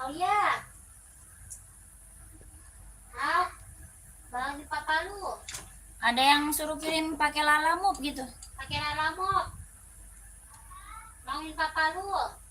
Oh ya, bang di papa lu. Ada yang suruh kirim pakai lalamove gitu. Pakai lalamove. Bang di papa lu.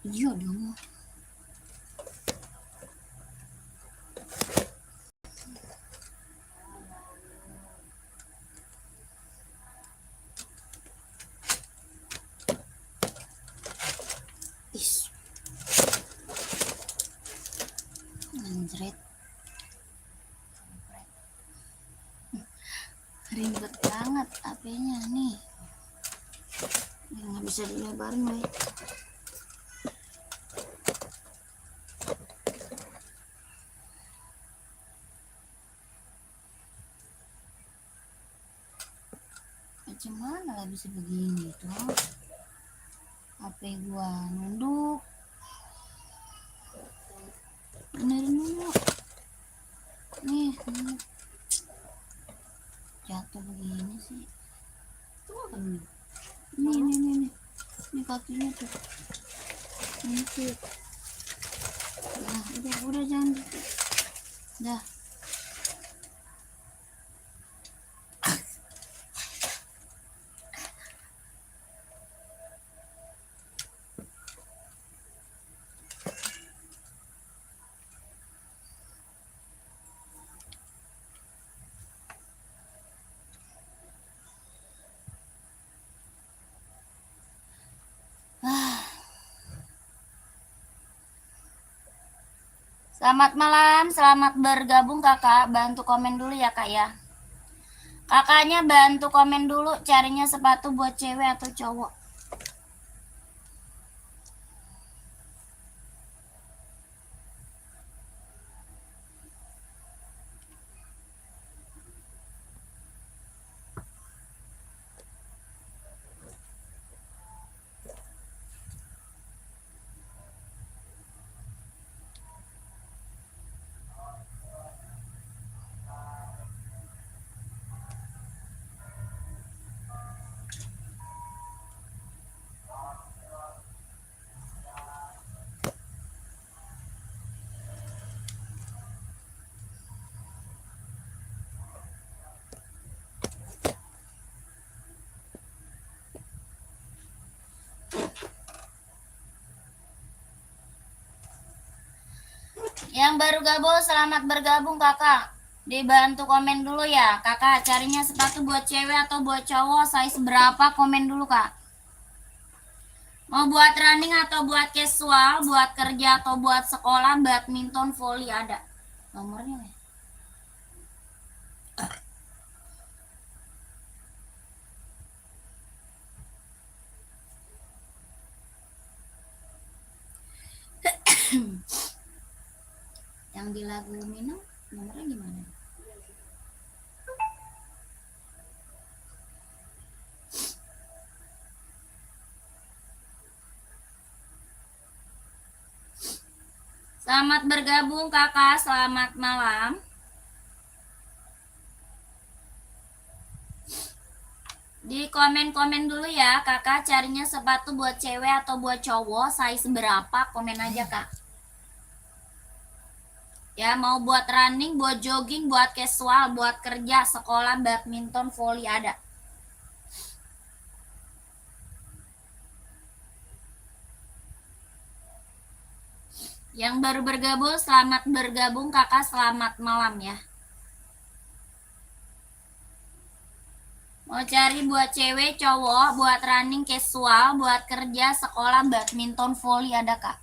Iya dong. Is. Anjret. Ribet banget HP-nya nih. Nggak bisa dilebarin nih. Macam mana lah bisa begini tuh? HP gua nunduk. Benerin dulu. Nih, jatuh begini sih. Nih. Ini kakinya tuh. Ini tuh. Nah, udah jangan. Dah. Selamat malam, selamat bergabung kakak. Bantu komen dulu ya kak ya. Kakaknya bantu komen dulu carinya sepatu buat cewek atau cowok. Yang baru gabung, selamat bergabung kakak. Dibantu komen dulu ya. Kakak carinya sepatu buat cewek atau buat cowok, size berapa, komen dulu kak. Mau buat running atau buat casual, buat kerja atau buat sekolah, badminton, volley ada. Nomornya ya. Yang di lagu minum nomornya gimana? Selamat bergabung kakak, selamat malam. Di komen-komen dulu ya kakak carinya sepatu buat cewek atau buat cowok, size berapa, komen aja kak. Ya mau buat running, buat jogging, buat casual, buat kerja, sekolah, badminton, volley ada. Yang baru bergabung, selamat bergabung kakak, selamat malam ya. Mau cari buat cewek, cowok, buat running, casual, buat kerja, sekolah, badminton, volley ada kak.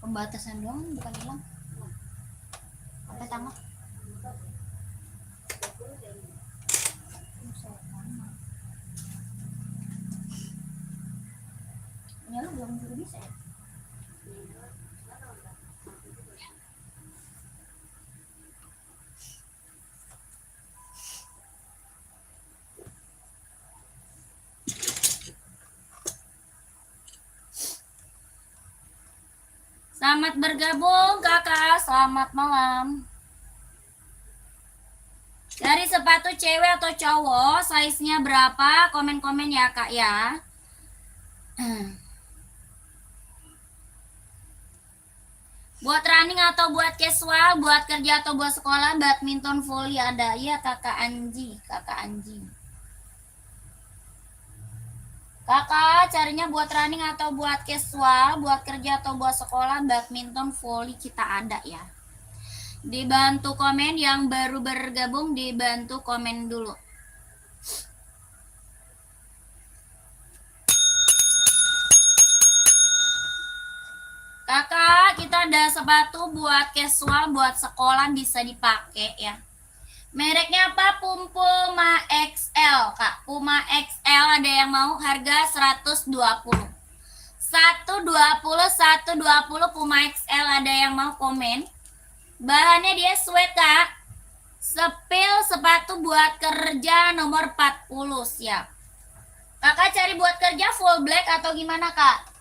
Pembatasan doang bukan hilang. Apa tanggal? Ya lu belum juga bisa ya? Selamat bergabung kakak, selamat malam. Dari sepatu cewek atau cowok, size-nya berapa? Komen-komen ya kak ya. Buat running atau buat casual, buat kerja atau buat sekolah, badminton, volley ada. Iya kakak Anji, kakak Anji. Kakak carinya buat running atau buat casual, buat kerja atau buat sekolah, badminton, volley kita ada ya. Dibantu komen, yang baru bergabung dibantu komen dulu. Kakak, kita ada sepatu buat casual, buat sekolah bisa dipakai ya. Mereknya apa? Puma XL, Kak. Puma XL ada yang mau, harga 120. 120 Puma XL ada yang mau komen. Bahannya dia sweat, Kak. Sepil sepatu buat kerja nomor 40, siap. Kakak cari buat kerja full black atau gimana, Kak?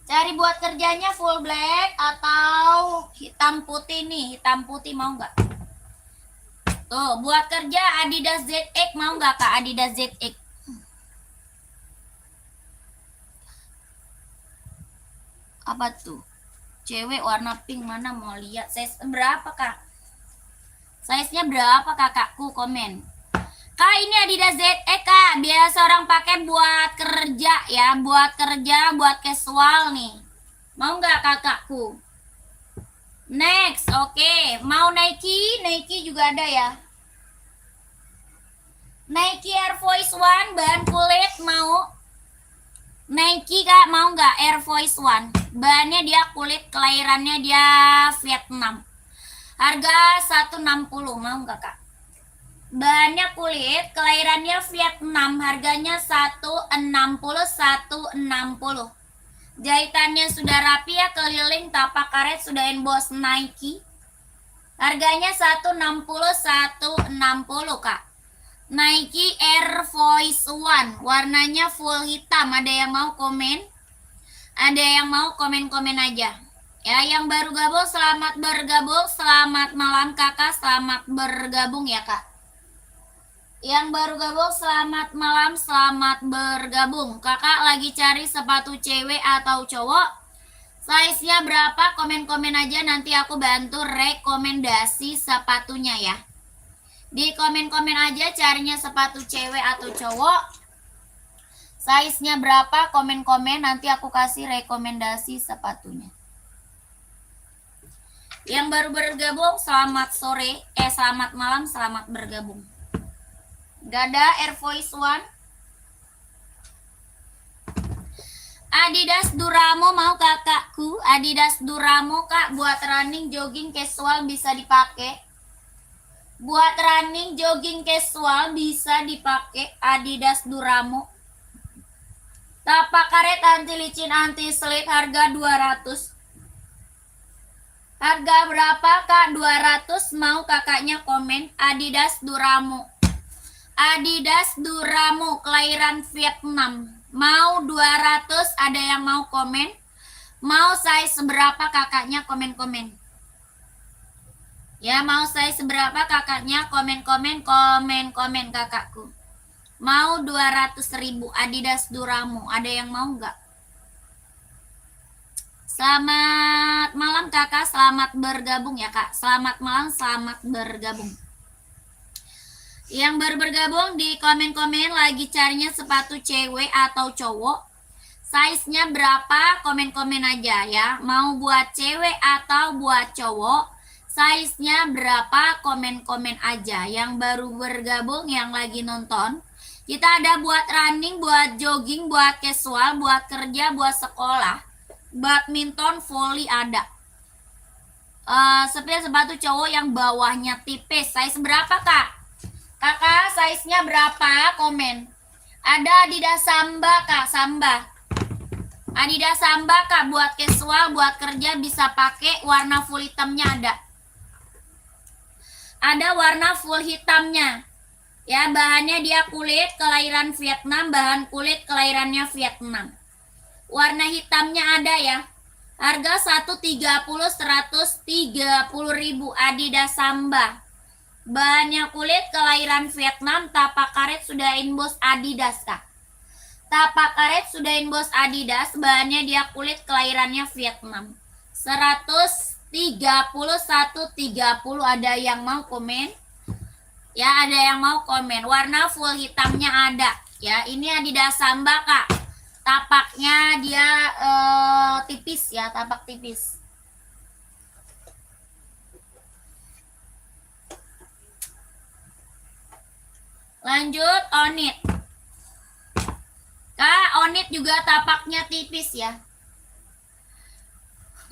Cari buat kerjanya full black atau hitam putih nih, hitam putih mau nggak? Tuh, buat kerja Adidas ZX mau nggak kak? Adidas ZX. Apa tuh? Cewek warna pink mana mau lihat? Size berapa kak? Size-nya berapa kakakku? Komen. Kak ini Adidas ZX kak. Biasa orang pakai buat kerja ya, buat kerja, buat casual nih. Mau nggak kakakku? Next, oke. Mau Nike? Nike juga ada ya. Nike Air Force One bahan kulit mau? Nike kak mau nggak Air Force One? Bahannya dia kulit, kelahirannya dia Vietnam. Harga 160 mau nggak kak? Bahannya kulit, kelahirannya Vietnam, harganya 160. Jahitannya sudah rapi ya, keliling tapak karet sudah emboss Nike. Harganya 160 kak. Nike Air Force One, warnanya full hitam. Ada yang mau komen? Ada yang mau komen-komen aja. Ya, yang baru gabung selamat bergabung. Selamat malam kakak, selamat bergabung ya kak. Yang baru gabung selamat malam, selamat bergabung. Kakak lagi cari sepatu cewek atau cowok? Size-nya berapa? Komen-komen aja, nanti aku bantu rekomendasi sepatunya ya. Di komen-komen aja carinya sepatu cewek atau cowok. Size-nya berapa? Komen-komen, nanti aku kasih rekomendasi sepatunya. Yang baru bergabung selamat sore, selamat malam, selamat bergabung. Gak ada Air Force One. Adidas Duramo mau kakakku? Adidas Duramo kak, buat running, jogging, casual bisa dipakai. Buat running, jogging, casual bisa dipakai Adidas Duramo. Tapak karet anti licin, anti slip, harga 200. Harga berapa kak? 200. Mau kakaknya komen. Adidas Duramo. Adidas Duramo, kelahiran Vietnam. Mau 200, ada yang mau komen? Mau size berapa kakaknya? Komen-komen. Ya, mau size berapa kakaknya? Komen-komen, komen-komen kakakku. Mau 200.000 Adidas Duramo. Ada yang mau nggak? Selamat malam kakak, selamat bergabung ya kak. Selamat malam, selamat bergabung. Yang baru bergabung di komen-komen lagi carinya sepatu cewek atau cowok. Size-nya berapa? Komen-komen aja ya. Mau buat cewek atau buat cowok? Size-nya berapa? Komen-komen aja. Yang baru bergabung, yang lagi nonton. Kita ada buat running, buat jogging, buat casual, buat kerja, buat sekolah. badminton, volley ada. Sepil sepatu cowok yang bawahnya tipis. Size berapa kak? Kakak size-nya berapa? Komen. Ada Adidas Samba kak, Samba. Adidas Samba kak, buat casual, buat kerja bisa pakai, warna full hitamnya ada. Ada warna full hitamnya. Ya, bahannya dia kulit kelahiran Vietnam, bahan kulit kelahirannya Vietnam. Warna hitamnya ada ya. Harga 130 130.000 Adidas Samba. Bahannya kulit kelahiran Vietnam, tapak karet sudah inbox Adidas kak. Tapak karet sudah inbox Adidas, bahannya dia kulit kelahirannya Vietnam. 130 130, ada yang mau komen? Ya, ada yang mau komen. Warna full hitamnya ada. Ya, ini Adidas Samba kak. Tapaknya dia tipis ya, tapak tipis. Lanjut Onit. Kak, Onit juga tapaknya tipis ya.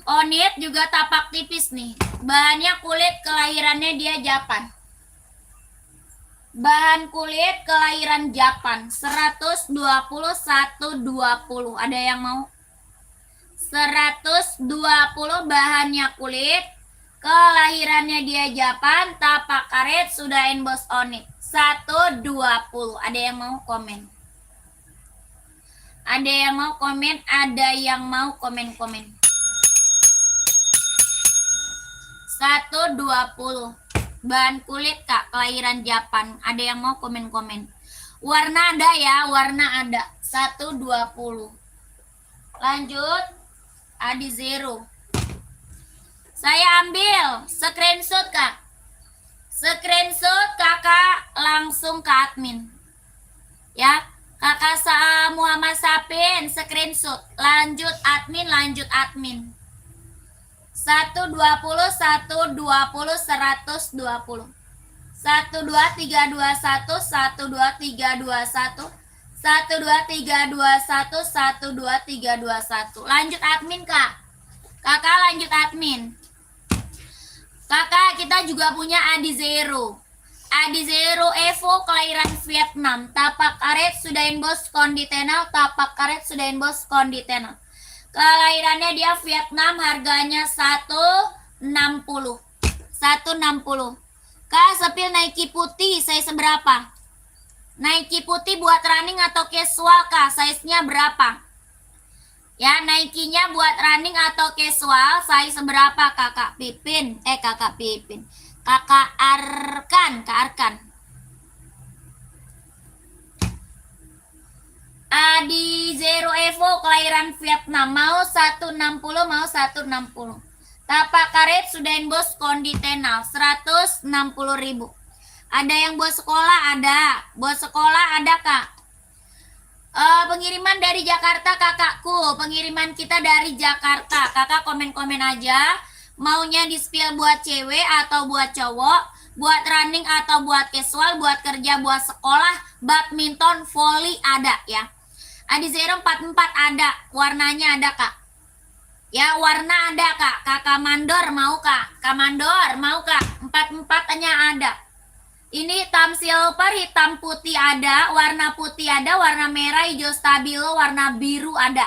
Onit juga tapak tipis nih. Bahannya kulit kelahirannya dia Japan. Bahan kulit kelahiran Japan. 120 120. Ada yang mau? 120, bahannya kulit kelahirannya dia Japan, tapak karet sudah inbox Onit. 120. Ada yang mau komen? Ada yang mau komen? Ada yang mau komen-komen? 120. Bahan kulit kak, kelahiran Japan. Ada yang mau komen-komen? Warna ada ya, warna ada. 120. Lanjut. Adi Zero. Saya ambil screenshot kak. Screenshot kakak langsung ke admin. Ya, kakak Muhammad Sapin screenshot. Lanjut admin, lanjut admin. 120 120 120. 12321 12321 12321 12321. Lanjut admin kak. Kakak lanjut admin. Kakak, kita juga punya Adi Zero. Adi Zero Evo kelahiran Vietnam. Tapak karet sudah inbox konditenal. Tapak karet sudah inbox konditenal. Kelahirannya dia Vietnam. Harganya 160. 160. Kak, sepil Nike putih. Size berapa? Nike putih buat running atau casual kak? Size-nya berapa? Ya, Nike-nya buat running atau casual, size berapa kakak Pipin? Kakak Pipin. Kakak Arkan, Kak Arkan. Adi Zero Evo kelahiran Vietnam. Mau 160, mau 160. Tapak karet sudah inbox konditenal 160.000. Ada yang buat sekolah? Ada. Buat sekolah ada kak. Pengiriman dari Jakarta kakakku. Pengiriman kita dari Jakarta. Kakak komen-komen aja. Maunya di spill buat cewek atau buat cowok, buat running atau buat casual, buat kerja, buat sekolah, badminton, volley ada ya. Adi Zero 44 ada. Warnanya ada kak. Ya, warna ada kak. Kakak Mandor mau kak. Kak Mandor mau kak. 44-nya ada. Ini hitam silver, hitam putih ada, warna putih ada, warna merah, hijau stabilo, warna biru ada.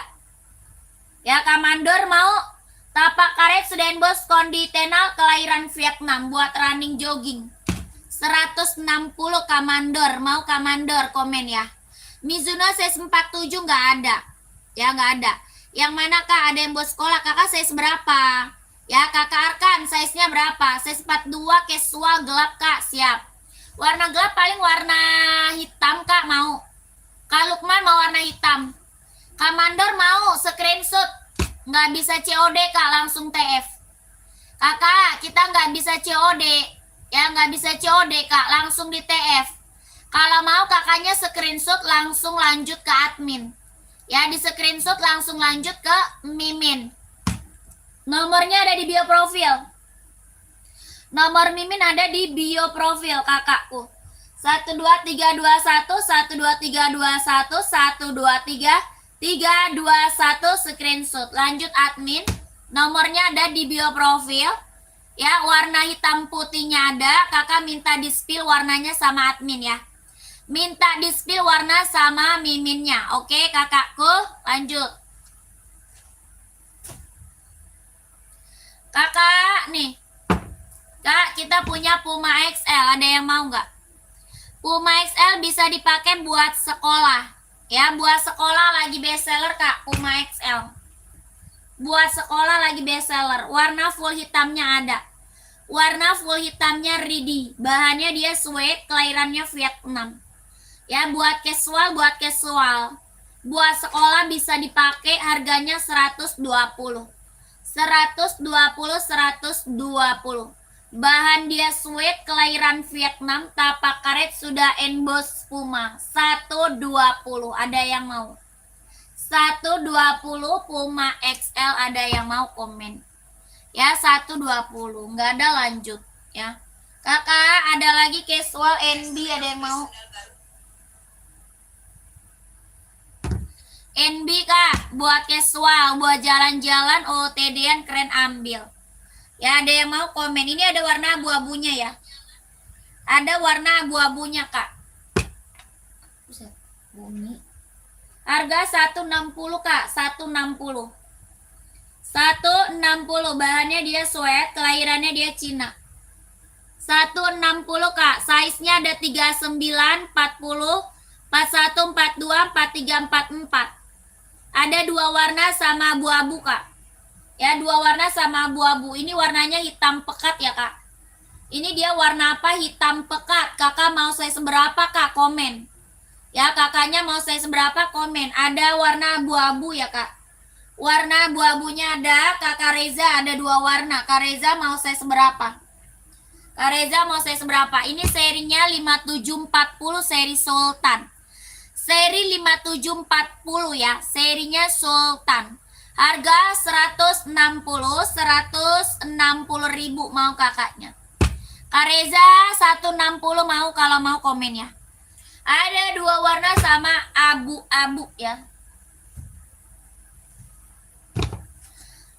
Ya, Kamandor mau? Tapak karet sudah inbox konditenal kelahiran Vietnam buat running jogging. 160 Kamandor, mau Kamandor komen ya. Mizuno size 47 nggak ada. Ya, nggak ada. Yang mana kak? Ada yang buat sekolah, kakak size berapa? Ya, kakak Arkan size-nya berapa? Size 42 casual gelap kak, siap. Warna gelap paling warna hitam kak mau. Kak Lukman mau warna hitam. Kak Mandor mau screenshot. Nggak bisa COD kak, langsung TF. Kakak, kita nggak bisa COD. Ya, nggak bisa COD kak, langsung di TF. Kalau mau kakaknya screenshot langsung lanjut ke admin. Ya, di screenshot langsung lanjut ke Mimin. Nomornya ada di bio profil. Nomor Mimin ada di bio profil kakakku. 12321 12321 12321 3, 2, 1 screenshot. Lanjut admin. Nomornya ada di bio profil. Ya, warna hitam putihnya ada. Kakak minta di-spill warnanya sama admin ya. Minta di-spill warna sama miminnya. Oke, kakakku. Lanjut. Kakak nih. Kak, kita punya Puma XL. Ada yang mau nggak? Puma XL bisa dipakai buat sekolah. Ya, buat sekolah lagi bestseller Kak, Puma XL. Buat sekolah lagi bestseller. Warna full hitamnya ada. Warna full hitamnya ready. Bahannya dia suede, kelahirannya Vietnam. Ya, buat casual. Buat sekolah bisa dipakai, harganya 120. 120. Bahan dia suede, kelahiran Vietnam, tapak karet sudah emboss Puma. 120. Ada yang mau? 120 Puma XL, ada yang mau komen? Ya, 120. Nggak ada, lanjut ya. Kakak, ada lagi casual NB, ada yang mau? NB Kak, buat casual, buat jalan-jalan, OOTD-an keren, ambil. Ya, ada yang mau komen? Ini ada warna abu-abunya ya. Ada warna abu-abunya Kak. Bumi. Harga 160 Kak, 160. 160, bahannya dia suede, kelahirannya dia Cina. 160 Kak, size-nya ada 39, 40, 41, 42, 43, 44. Ada dua warna sama abu-abu Kak. Ya, dua warna sama abu-abu. Ini warnanya hitam pekat ya Kak. Ini dia warna apa? Hitam pekat. Kakak mau saya seberapa Kak? Komen. Ya, kakaknya mau saya seberapa? Komen. Ada warna abu-abu ya Kak. Warna abu-abunya ada. Kakak Reza ada dua warna. Kak Reza mau saya seberapa? Kak Reza mau saya seberapa? Ini serinya 5740, seri Sultan. Seri 5740 ya. Serinya Sultan. Harga 160 ribu, mau kakaknya. Kak Reza 160 mau, kalau mau komen ya. Ada dua warna sama abu-abu ya.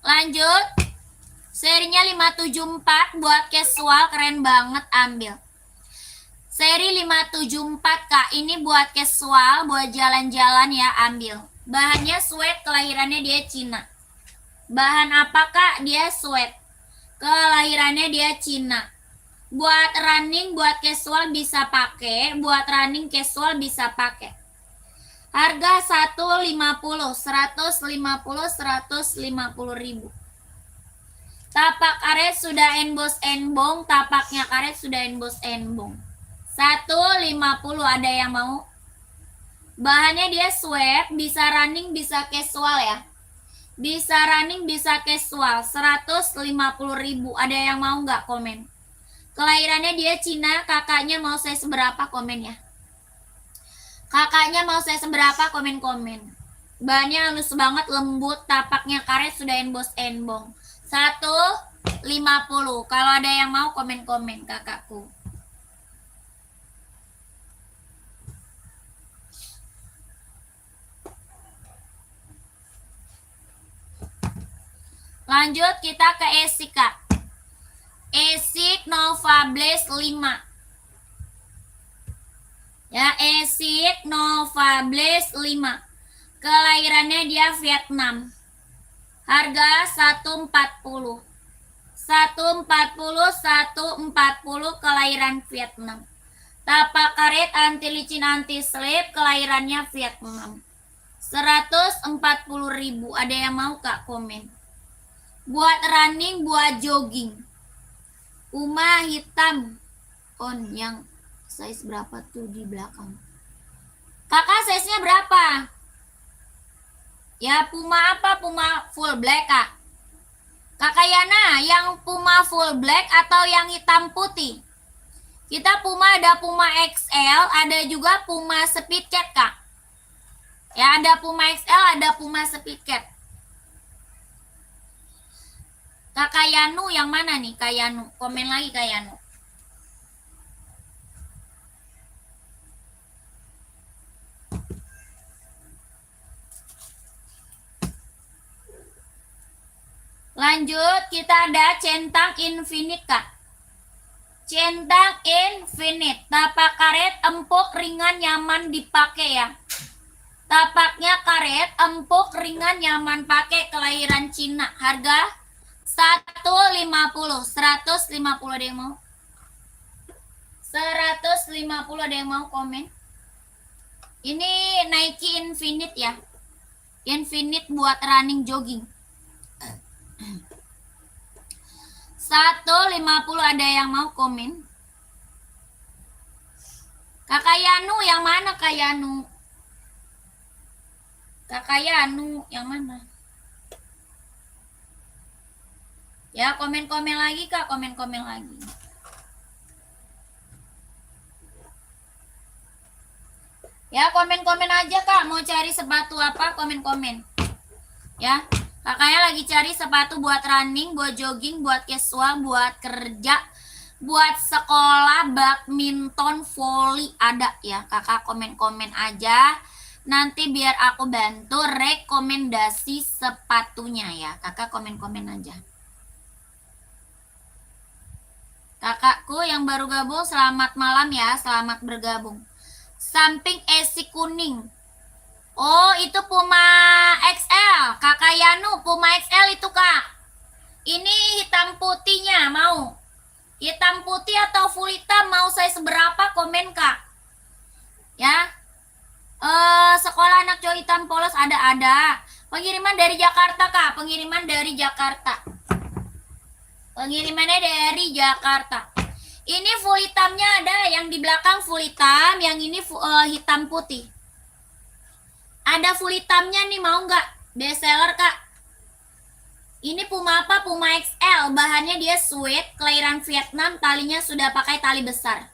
Lanjut. Serinya 574 buat casual, keren banget, ambil. Seri 574 Kak, ini buat casual, buat jalan-jalan ya, ambil. Bahannya suede, kelahirannya dia Cina. Bahan apa Kak? Dia suede. Kelahirannya dia Cina. Buat running, buat casual bisa pakai, buat running casual bisa pakai. Harga 150 ribu. Tapak karet sudah emboss embong, tapaknya karet sudah emboss embong. 150, ada yang mau? Bahannya dia suede, bisa running, bisa casual ya. Bisa running, bisa casual. 150 ribu. Ada yang mau nggak? Komen. Kelahirannya dia Cina. Kakaknya mau saya seberapa? Komen ya. Kakaknya mau saya seberapa? Komen-komen. Bahannya halus banget, lembut. Tapaknya karet sudah emboss embong. 150. Kalau ada yang mau, komen-komen kakakku. Lanjut kita ke ASIC Kak. ASIC Nova Blaze 5. Ya, ASIC Nova Blaze 5. Kelahirannya dia Vietnam. Harga 140. 140 kelahiran Vietnam. Tapak karet, anti licin, anti slip, kelahirannya Vietnam. 140 ribu. Ada yang mau Kak? Komen. Buat running, buat jogging. Puma hitam. On yang size berapa tuh di belakang? Kakak size-nya berapa? Ya, Puma apa? Puma full black Kak. Kakak Yana, yang Puma full black atau yang hitam putih? Kita Puma ada Puma XL, ada juga Puma Speed Cat Kak. Ya, ada Puma XL, ada Puma Speed Cat. Kakak Yanu yang mana nih? Kak Yanu, komen lagi Kak Yanu. Lanjut, kita ada centang infinite, Kak. Centang infinite. Tapak karet, empuk, ringan, nyaman dipakai ya. Tapaknya karet, empuk, ringan, nyaman pakai, kelahiran Cina. Harga 150. 150 ada yang mau? 150 ada yang mau komen? Ini Nike Infinite ya. Infinite buat running jogging. 150 ada yang mau komen? Kakak Yanu yang mana, Kak Yanu? Kakak Yanu yang mana? Ya, komen-komen lagi, Kak. Komen-komen lagi. Ya, komen-komen aja, Kak. Mau cari sepatu apa? Komen-komen. Ya, kakaknya lagi cari sepatu buat running, buat jogging, buat casual, buat kerja, buat sekolah, badminton, volley ada ya. Kakak komen-komen aja. Nanti biar aku bantu rekomendasi sepatunya ya. Kakak komen-komen aja. Kakakku yang baru gabung, selamat malam ya. Selamat bergabung. Samping esi kuning. Oh, itu Puma XL. Kakak Yanu, Puma XL itu, Kak. Ini hitam putihnya, mau? Hitam putih atau full hitam, mau saya seberapa? Komen, Kak. Ya. Sekolah anak cowok hitam polos ada. Pengiriman dari Jakarta, Kak. Pengiriman dari Jakarta. Pengirimannya dari Jakarta. Ini full hitamnya ada, yang di belakang full hitam, yang ini hitam putih. Ada full hitamnya nih, mau nggak? Best seller, Kak. Ini Puma apa? Puma XL. Bahannya dia suede, kelahiran Vietnam, talinya sudah pakai tali besar.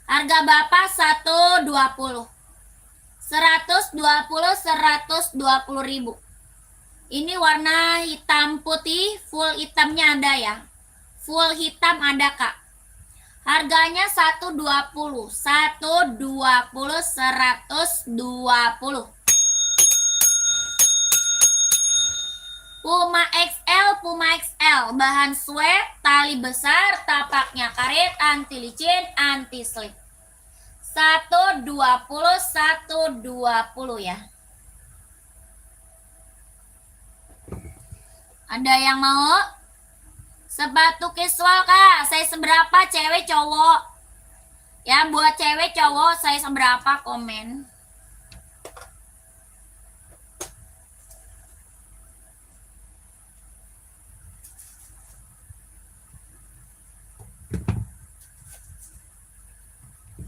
Harga Bapak 120. 120 ribu. Ini warna hitam putih, full hitamnya ada ya. Full hitam ada, Kak. Harganya 120. 120. Puma XL, bahan suede, tali besar, tapaknya karet, anti licin, anti slip. 120 ya. Ada yang mau? Sepatu casual, Kak. Saya seberapa, cewek cowok? Ya, buat cewek cowok saya seberapa, komen.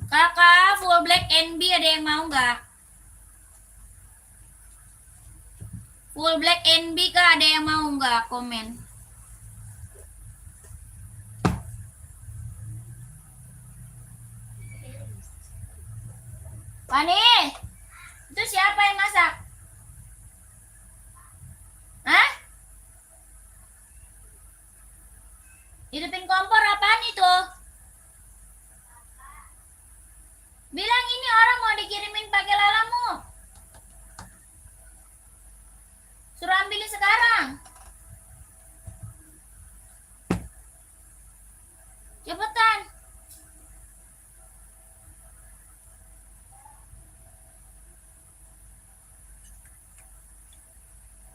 Kakak, full black NB ada yang mau nggak? Full black NB, Kak, ada yang mau nggak? Komen. Pani, itu siapa yang masak? Hah? Hidupin kompor apaan itu? Bilang ini orang mau dikirimin pakai lalamu. Suruh ambilin sekarang. Cepetan.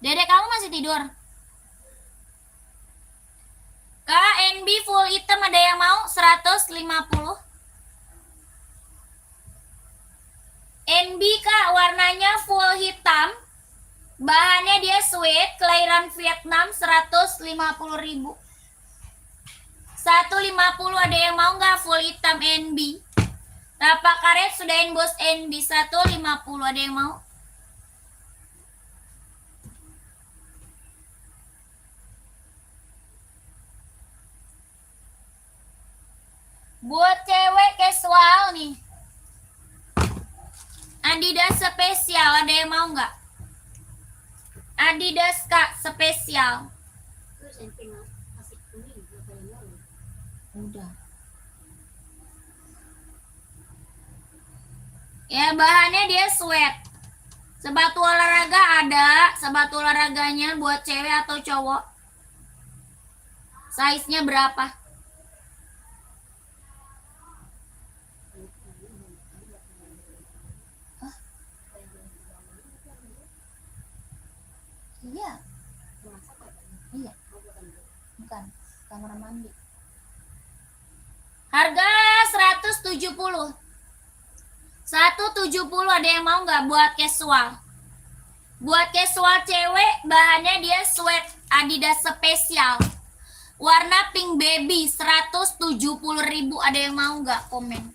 Dedek kamu masih tidur? KNB full hitam ada yang mau? 150. NB, Kak, warnanya full hitam. Bahannya dia suede, kelahiran Vietnam, 150 ribu. 150 ada yang mau nggak full hitam NB? Tapak karet sudah emboss NB, 150 ada yang mau? Buat cewek casual nih. Adidas spesial ada yang mau nggak? Adidas, Kak, spesial. Udah. Ya, bahannya dia suede. Sepatu olahraga ada, sepatu olahraganya buat cewek atau cowok. Size-nya berapa? Iya. Iya. Bukan. Kamar mandi. Harga 170. 170 ada yang mau nggak buat casual? Buat casual cewek, bahannya dia sweat Adidas spesial. Warna pink baby, 170.000. Ada yang mau nggak? Komen.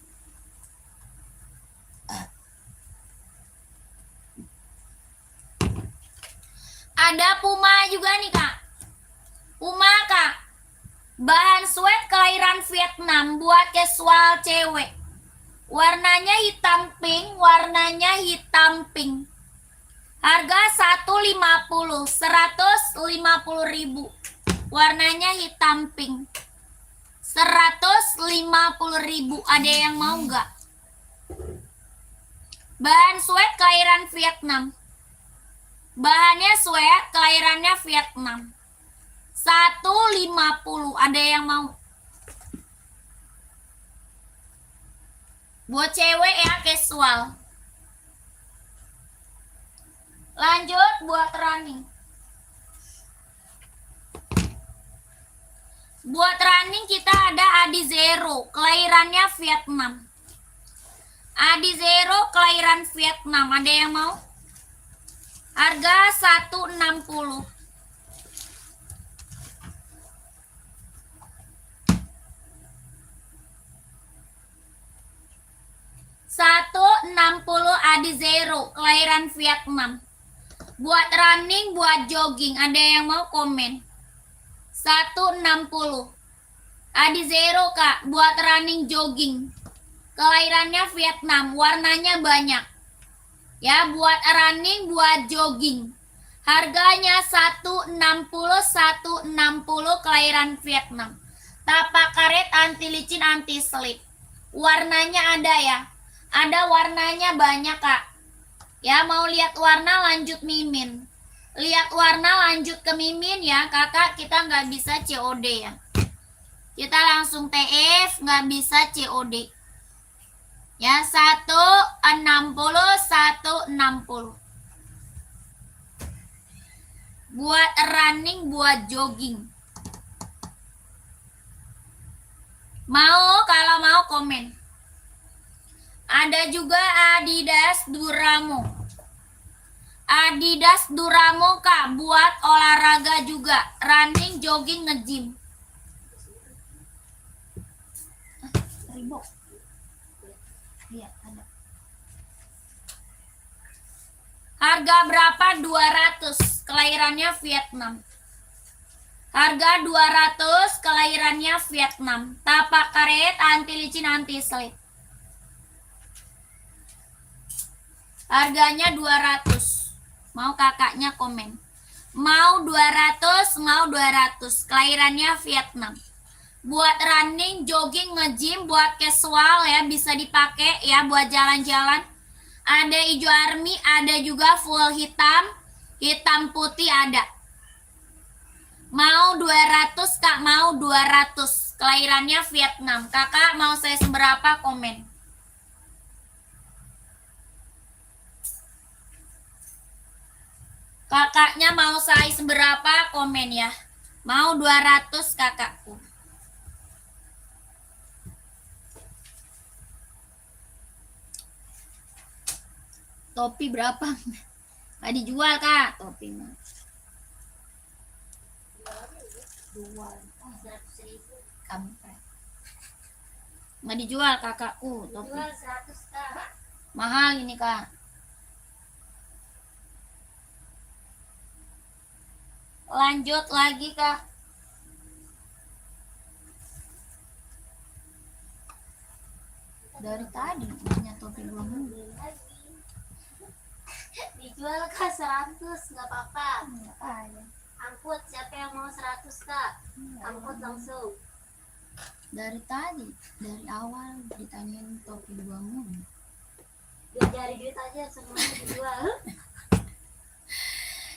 Ada Puma juga nih kak. Puma kak. Bahan sweat kelahiran Vietnam buat casual cewek. Warnanya hitam pink, warnanya hitam pink. Harga 150, 150.000. Warnanya hitam pink. 150.000. Ada yang mau nggak? Bahan sweat kelahiran Vietnam. Bahannya sweat, kelahirannya Vietnam. 150. Ada yang mau? Buat cewek ya, casual. Lanjut buat running. Buat running kita ada Adi Zero, kelahirannya Vietnam. Adi Zero, kelahiran Vietnam. Ada yang mau? Harga 160. 160 Adi Zero, kelahiran Vietnam. Buat running, buat jogging. Ada yang mau komen? 160 Adi Zero kak, buat running jogging. Kelahirannya Vietnam, warnanya banyak. Ya, buat running, buat jogging. Harganya 160, 160, kelahiran Vietnam. Tapak karet, anti licin, anti slip. Warnanya ada ya. Ada warnanya banyak kak. Ya, mau lihat warna lanjut mimin. Lihat warna lanjut ke mimin ya kakak. Kita nggak bisa COD ya. Kita langsung TF, nggak bisa COD. Ya, 160, 160. Buat running, buat jogging. Mau, kalau mau komen. Ada juga Adidas Duramo. Adidas Duramo kak, buat olahraga juga. Running, jogging, nge-gym. Reebok. Iya, ada. Harga berapa? 200. Kelahirannya Vietnam. Harga 200, kelahirannya Vietnam. Tapak karet, anti licin, anti slip. Harganya 200. Mau kakaknya komen. Mau 200, mau 200. Kelahirannya Vietnam. Buat running, jogging, nge-gym, buat casual ya, bisa dipakai ya buat jalan-jalan. Ada hijau army, ada juga full hitam, hitam putih ada. Mau 200 kak, mau 200. Kelahirannya Vietnam. Kakak mau saya seberapa? Komen. Kakaknya mau size berapa? Komen ya. Mau 200 kakakku. Topi berapa? Nggak dijual kak topi mah. Jual 100.000. Kampret. Nggak dijual kakakku topi. Jual 100 kak. Mahal ini kak. Lanjut lagi kak. Dari tadi punya topi belum dijual kak 100, nggak apa-apa. Angkut, siapa yang mau 100 kak? Angkut langsung. Dari tadi, dari awal ditanyain topi buamu. Dia cari duit aja semuanya dijual.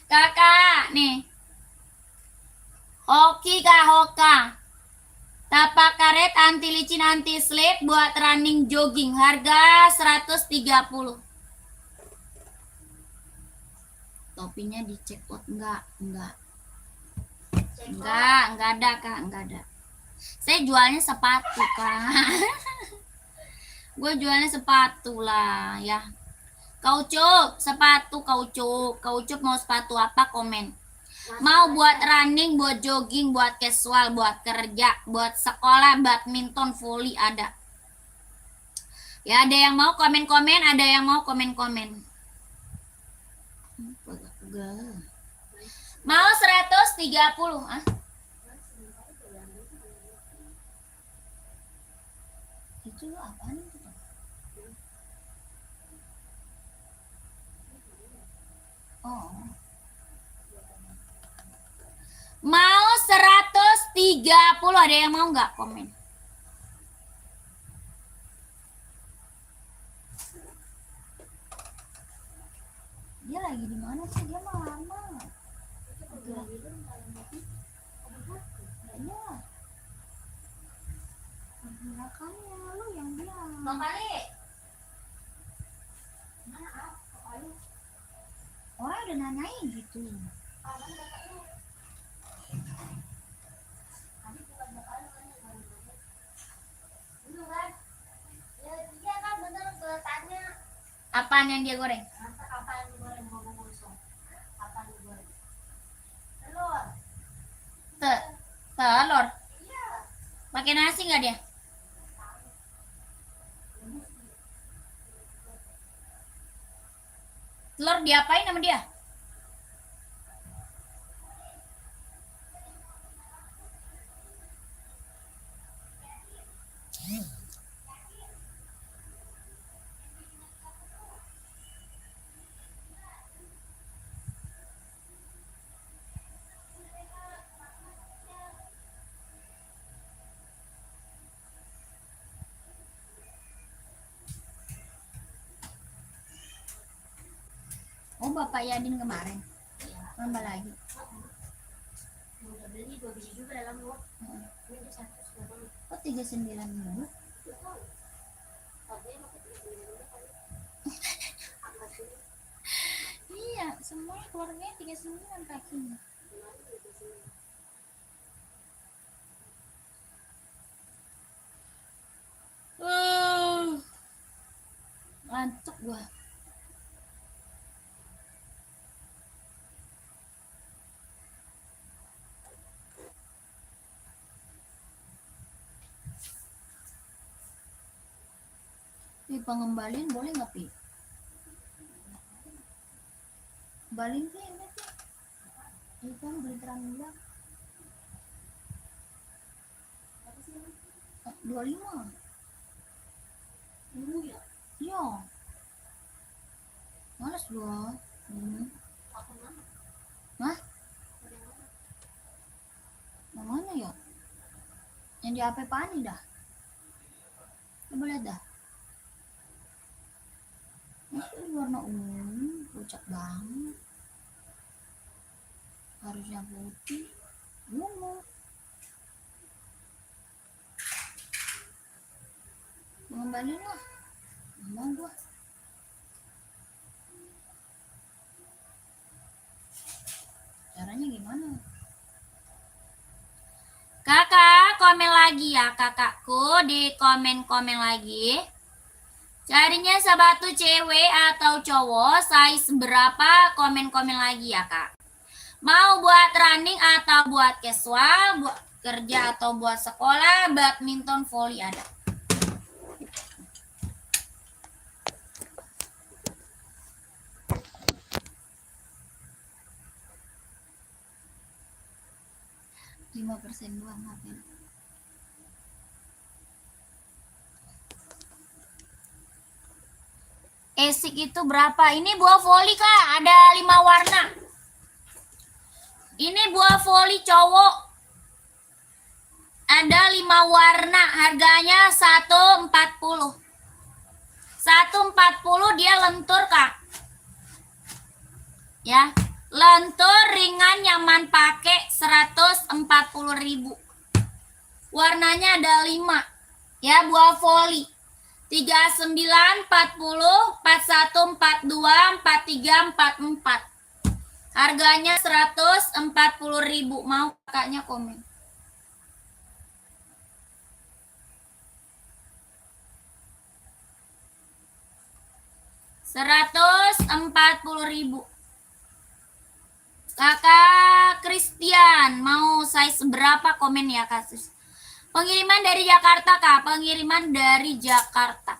Kakak nih, Hoki Kak Hoka. Tapak karet anti licin anti slip buat running jogging. Harga 130. Topinya dicek out enggak? Enggak ada Kak, enggak ada. Saya jualnya sepatu Kak. Gue jualnya sepatu lah ya. Kaucuk, sepatu kaucuk mau sepatu apa komen. Mau buat running, buat jogging, buat casual, buat kerja, buat sekolah, badminton, volley ada. Ya ada yang mau komen-komen, ada yang mau komen-komen. Mau 130 ah? Itu apaan itu? Oh. Mau 130, ada yang mau nggak komen? Dia lagi di mana sih? Dia mah lama. Iya. Makanya lu yang bilang. Bang Kali. Mana Kali? Orang udah nanyain gitu. Apaan yang dia goreng? Apa yang digoreng? Ngomong kosong. Apa yang digoreng? Telur. Telur? Iya. Pakai nasi nggak dia? Telur diapain sama dia? Oh, Bapak Yadin kemarin. Nambah lagi. Udah beli 2 biji juga dalam lot. Ini 190. Oh, 39 dulu. Iya, semua keluarganya 39 kakinya. Ngantuk gua. Pengembalian boleh nggak Pi? Kembaliin Pi ini Pi. Ini kan beli terang bilang 25. Dulu ya? Iya. Males gua. Hah? Yang mana ya? Yang di HP Pani dah. Coba lihat dah. Ini warna ungu, pucat banget. Harusnya putih, ungu. Mengembaliin lah. Mau gua. Caranya gimana? Kakak komen lagi ya, kakakku di komen-komen lagi. Carinya sepatu cewek atau cowok, size berapa, komen-komen lagi ya kak. Mau buat running atau buat casual, buat kerja atau buat sekolah, badminton, volley ada. %5 doang ngapain? Esik itu berapa? Ini buah volley kak, ada 5 warna. Ini buah volley cowok, ada 5 warna, harganya 140. 140 dia lentur kak. Ya, Lentur ringan nyaman pakai 140.000. Warnanya ada 5. Ya, buah voli. 39, 40, 41, 42, 43, 44. Harganya 140.000. Mau kakaknya komen. Rp140.000. Kakak Christian mau size berapa, komen ya kasus. Pengiriman dari Jakarta Kak, pengiriman dari Jakarta.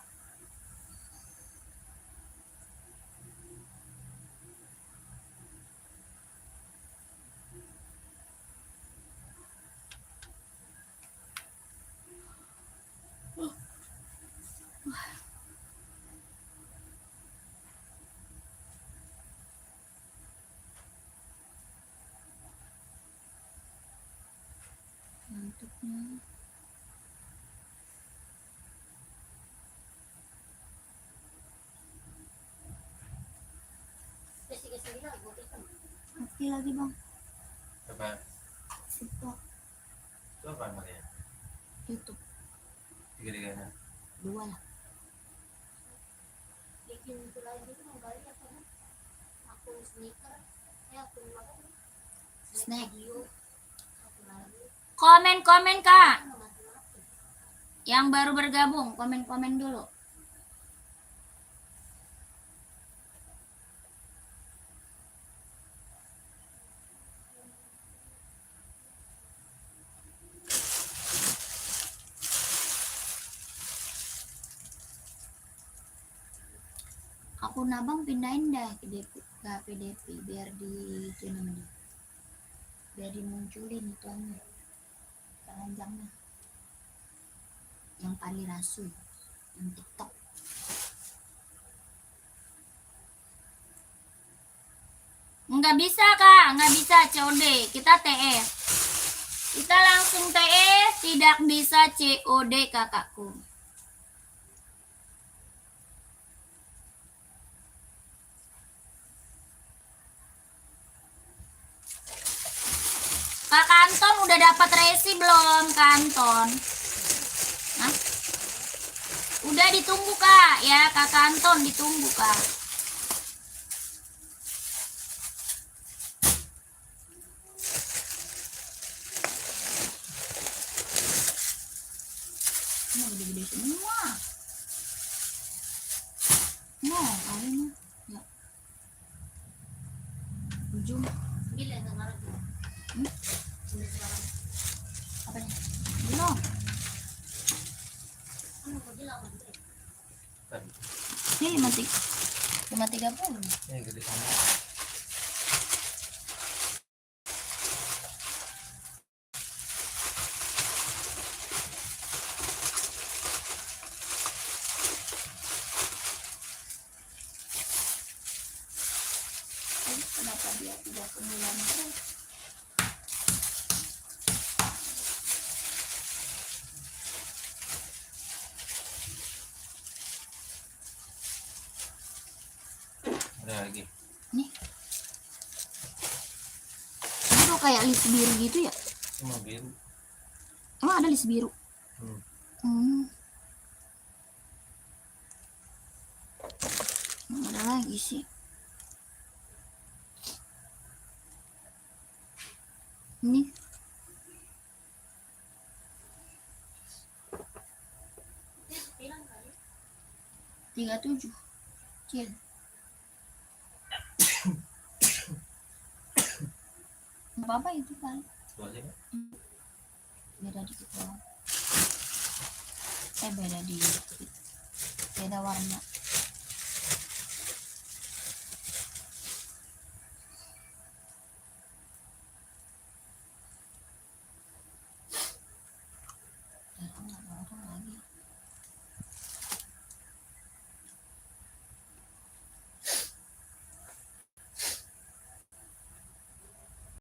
Bentuknya oke lagi bang. Apa? TikTok. Itu apa namanya? YouTube. Tiga-tiganya. 2 lah. Bikin itu lagi tuh kembali apa kan? Akun sneaker, akun apa? Snack. Satu lagi. Komen Kak. Yang baru bergabung, komen dulu. Akun abang pindahin dah ke PDP biar di itu namanya. Biar dimunculin ituannya. Keranjangnya. Yang Pali Rasul, yang TikTok. Nggak bisa Kak, nggak bisa COD. Kita TE. Kita langsung TE, tidak bisa COD kakakku. Kak Anton udah dapat resi belum, Kak Anton? Hah? Udah ditunggu Kak, ya Kak Anton ditunggu Kak. Ini gede-gede semua. Nah, kalinya. Ya. Ujung. Bila yang kemarin tuh. Apa nih? Belum. Anu mau jelas kan? Kan. Ini 530. Ini gede sama. Kenapa dia 39 terus? Ada lagi. Nih. Ini tuh kayak list biru gitu ya? Cuma biru. Emang ada list biru? Ada lagi sih. Ini. Bilang kali. 37. Cil. Apa itu kan? Itu aja kan? Beda dikit doang. Beda dikit. Beda warna.